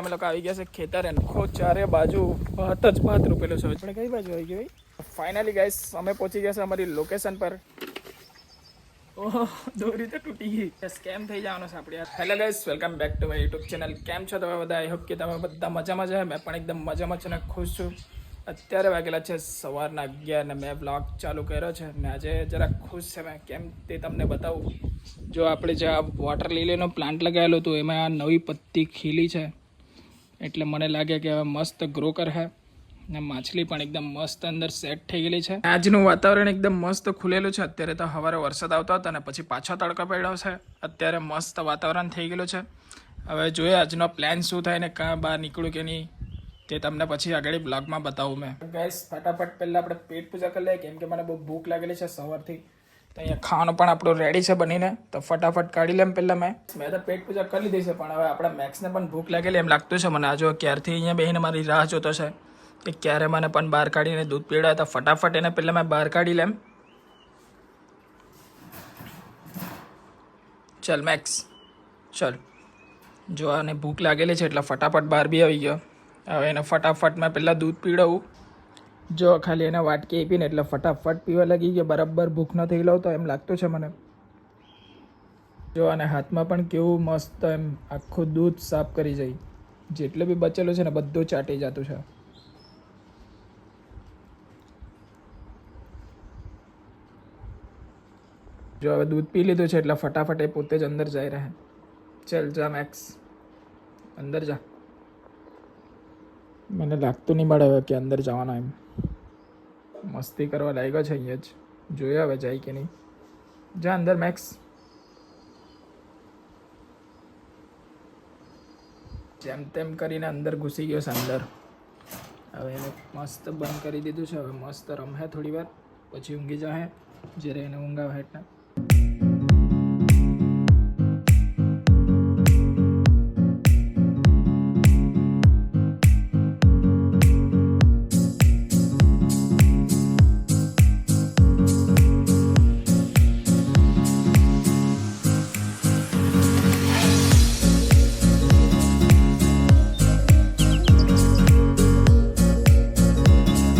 અમે લોકો આવી ગયા છે ખેતર આખો ચારે બાજુ ભાત જ ભાત રોપેલો છે. આપણે કઈ બાજુ આવી ગઈ ફાઇનલી ગાઈસ અમે પહોંચી ગયા છે અમારી લોકેશન પર. ઓહ દોરી તો તૂટી ગઈ. સ્કેમ થઈ જવાનો છે આપણે. Hello guys, welcome back to my YouTube channel. કેમ છો તમે બધા? આઈ હોપ કે તમે બધા મજામાં છે. મેં પણ એકદમ મજામાં છું અને ખુશ છું. અત્યારે વાગેલા છે સવારના 11 ને મેં બ્લોગ ચાલુ કર્યો છે ને આજે જરા ખુશ છે મેં. કેમ તે તમને બતાવું. જો આપણે જે આ વોટર લીલીનો પ્લાન્ટ લગાવેલો હતો એમાં આ નવી પત્તી ખીલી છે એટલે મને લાગે કે હવે મસ્ત ગ્રો કરે ને માછલી પણ એકદમ મસ્ત અંદર સેટ થઈ ગયેલી છે. આજનું વાતાવરણ એકદમ મસ્ત ખુલેલું છે. અત્યારે તો સવારે વરસાદ આવતો હતો અને પછી પાછો તડકો પડ્યો છે. અત્યારે મસ્ત વાતાવરણ થઈ ગયેલું છે. હવે જોઈએ આજનો પ્લાન શું થાય ને કાં બહાર નીકળું કે નહીં તે તમને પછી આગળ બ્લોગમાં બતાવું મેં. ગાઈસ ફટાફટ પહેલાં આપણે પેટ પૂજા કરી લઈએ કેમ કે મને બહુ ભૂખ લાગેલી છે સવારથી. તો અહીંયા ખાવાનું પણ આપણું રેડી છે બનીને, તો ફટાફટ કાઢી લેમ પહેલાં મેં તો પેટ પૂજા કરી લીધી છે. પણ હવે આપણા મેક્સને પણ ભૂખ લાગેલી એમ લાગતું છે મને. આ જો ક્યારથી અહીંયા બેસીને મારી રાહ જોતો છે કે ક્યારે મને પણ બહાર કાઢીને દૂધ પીવડાવે, તો ફટાફટ એને પહેલાં મેં બહાર કાઢી લેમ. ચાલ મેક્સ ચાલ. જો આને ભૂખ લાગેલી છે એટલે ફટાફટ બહાર બી આવી ગયો. હવે એને ફટાફટ મેં પહેલાં દૂધ પીવડાવું. જો ખાલી એને વાટકી આપીને એટલે ફટાફટ પીવા લાગી ગયો. બરાબર ભૂખ ન થઈ લો તો એમ લાગતું છે મને. જો અને હાથમાં પણ કેવું મસ્ત એમ આખું દૂધ સાફ કરી જાય. જેટલું બી બચેલું છે ને બધું ચાટી જતું છે. જો હવે દૂધ પી લીધું છે એટલે ફટાફટ એ પોતે જ અંદર જઈ રહે. ચાલ જા મેક્સ અંદર જા. મને લાગતું નહીં મળે હવે કે અંદર જવાનો એમ. મસ્તી કરવા લાગ્યો છે અહીંયા જ. જોયા હવે જાય કે નહીં. જા અંદર મેક્સ. જેમ તેમ કરીને અંદર ઘૂસી ગયો છે અંદર. હવે એને મસ્ત બંધ કરી દીધું છે. હવે મસ્ત રમે થોડી વાર પછી ઊંઘી જાય જ્યારે એને ઊંઘ આવે એટલે.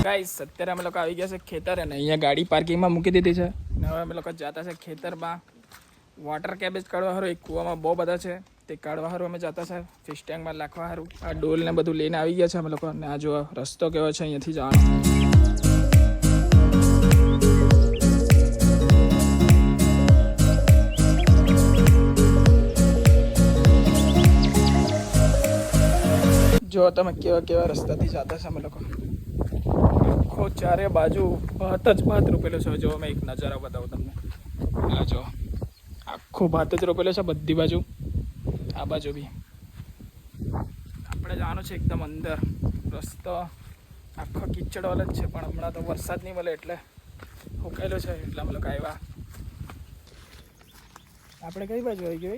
ગાઈસ અત્યારે અમે લોકો આવી ગયા છે ખેતર અને અહીંયા ગાડી પાર્કિંગમાં મૂકી દીધી છે. અને હવે અમે લોકો જતા છે ખેતરમાં વોટર કેબેજ કાઢવા સારું. એક કૂવામાં બહુ બધા છે તે કાઢવા સારું અમે જતા છે. ફિશ ટેન્કમાં નાખવા સારું. આ ડોલ ને બધું લઈને આવી ગયા છે અમે લોકો. અને આ જો રસ્તો કેવો છે અહીંયાથી જવાનો. જો તમે કેવા કેવા રસ્તાથી જતા છે અમે લોકો. આખો ચારે બાજુ ભાત જ ભાત રોપેલો છે. જો મેં એક નજારો બતાવું તમને. આ જો આખો ભાત જ રોપેલો છે બધી બાજુ. આ બાજુ બી આપણે જવાનું છે એકદમ અંદર. રસ્તો આખો કિચડવાળો જ છે પણ હમણાં તો વરસાદ નહીં મળે એટલે સુકાયેલો છે એટલે અમે લોકો આવ્યા. આપણે કઈ બાજુ આવી ગયો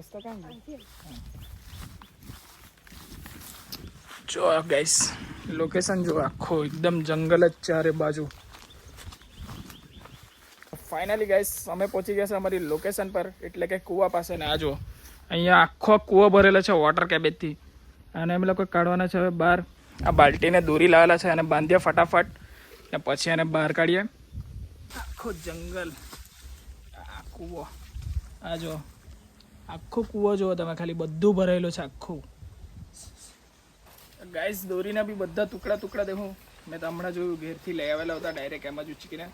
રસ્તો કામ જો ગાઈસ લોકેશન જો આખો એકદમ જંગલ જ ચારે બાજુ. ફાઇનલી ગાઈસ અમે પહોંચી ગયા છે અમારી લોકેશન પર એટલે કે કૂવા પાસે. ને આ જો અહીંયા આખો કૂવો ભરેલો છે વોટર કેબેજથી. અને અમે લોકો કાઢવાના છે હવે બહાર. આ બાલ્ટીને દોરી લાવેલા છે અને બાંધીએ ફટાફટ ને પછી એને બહાર કાઢીએ. આખો જંગલ આ કૂવો. આ જો આખો કૂવો જુઓ તમે ખાલી, બધું ભરેલું છે આખું. ગાઈસ દોરીના બી બધા ટુકડા ટુકડા દેખું. મેં તો હમણાં જોયું ઘેરથી લઈ આવેલા હતા ડાયરેક્ટ એમ જ ઉચકીને.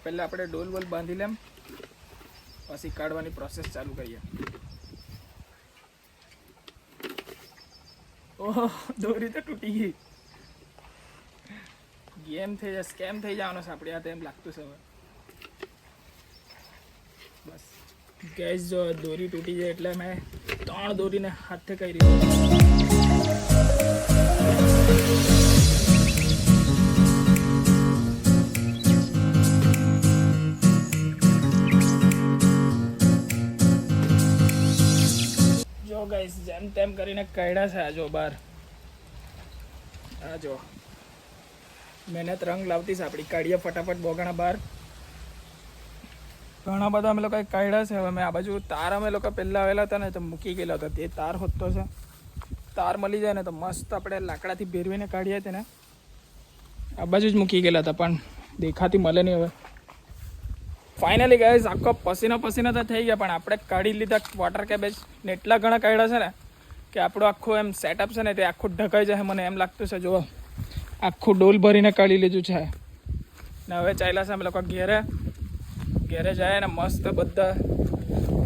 પહેલાં આપણે ડોલ વોલ બાંધી લેમ પછી કાઢવાની પ્રોસેસ ચાલુ કરીએ. ઓહ દોરી તો તૂટી ગઈ. ગેમ થઈ જાય, સ્કેમ થઈ જવાનો છે આપણે આ તો એમ લાગતું છે હવે. બસ ગેસ જો દોરી તૂટી જાય એટલે મેં 3 દોરીને હાથે કરી રહ્યો. જો ગાઈસ જેમ તેમ કરીને કાઢ્યા છે. આ જો બહાર આ જો મહેનત રંગ લાવતી છે આપણી. કાઢીએ ફટાફટ બોગણા બહાર. ઘણા બધા અમે લોકો કાઢ્યા છે. હવે મેં આ બાજુ તાર અમે લોકો પહેલાં આવેલા હતા ને તો મૂકી ગયેલા હતા તે તાર હોતો છે તાર મળી જાય ને તો મસ્ત આપણે લાકડાથી ભેરવીને કાઢીએ તેને. આ બાજુ જ મૂકી ગયેલા હતા પણ દેખાતી મળે નહીં હવે. ફાઇનલી ગાઈઝ આખો પસીનો તો થઈ ગયા, પણ આપણે કાઢી લીધા વોટર કેબેજ ને એટલા ઘણા કાઢ્યા છે ને કે આપણું આખું એમ સેટઅપ છે ને તે આખું ઢકાઈ જાય. મને એમ લાગતું છે, જુઓ આખું ડોલ ભરીને કાઢી લીધું છે. ને હવે ચાલ્યા છે અમે લોકો ઘેરે જાય ને મસ્ત બધા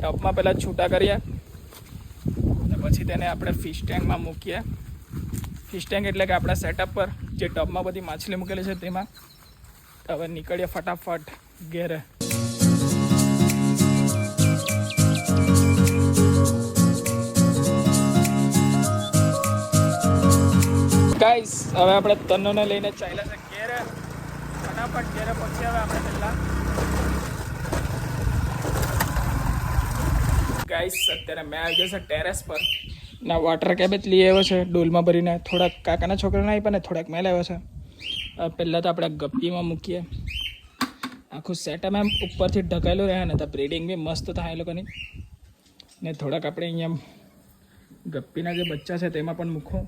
ટબમાં પહેલાં છૂટા કરીએ ને પછી તેને આપણે ફિશ ટેન્કમાં મૂકીએ. ફિશ ટેન્ક એટલે કે આપણા સેટઅપ પર જે ટબમાં બધી માછલી મૂકેલી છે તેમાં. હવે નીકળીએ ફટાફટ ઘેરે. ગાઈસ હવે આપણે તન્નોને લઈને ચાલ્યા છે ઘેરે. ફટાફટ ઘેરે પહોંચી હવે આપણે પહેલાં. ગાઈસ અત્યારે મેં આવી ગયો છે ટેરેસ પર ના વોટર કેબેજ લઈ આવ્યો છે ડોલમાં ભરીને. થોડાક કાકાના છોકરાને આપ્યા ને થોડાક મેં લાવ્યો છે. પહેલાં તો આપણે ગપ્પીમાં મૂકીએ. આખું સેટઅપ એમ ઉપરથી ઢકાયેલું રહે ને તો બ્રીડિંગ બી મસ્ત થાય એ લોકોની. ને થોડાક આપણે અહીંયા ગપ્પીના જે બચ્ચા છે તેમાં પણ મૂકવું.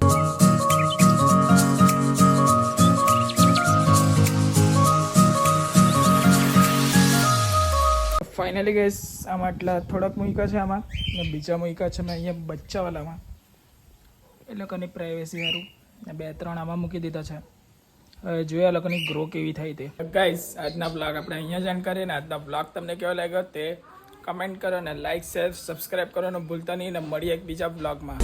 ફાઇનલી ગઈશ આમાં એટલા થોડાક મૂક્યા છે આમાં, ને બીજા મૂક્યા છે મેં અહીંયા બચ્ચાવાલામાં. એ લોકોની પ્રાઇવેસી સારું ને 2-3 આમાં મૂકી દીધા છે. હવે જોઈએ આ લોકોની ગ્રો કેવી થાય તે. ગાઈસ આજના બ્લોગ આપણે અહીંયા જ એન્ડ કરીએ ને આજના બ્લોગ તમને કેવો લાગ્યો તે કમેન્ટ કરો ને લાઇક શેર સબસ્ક્રાઈબ કરવાનું ભૂલતા નહીં. ને મળીએ એક બીજા બ્લોગમાં.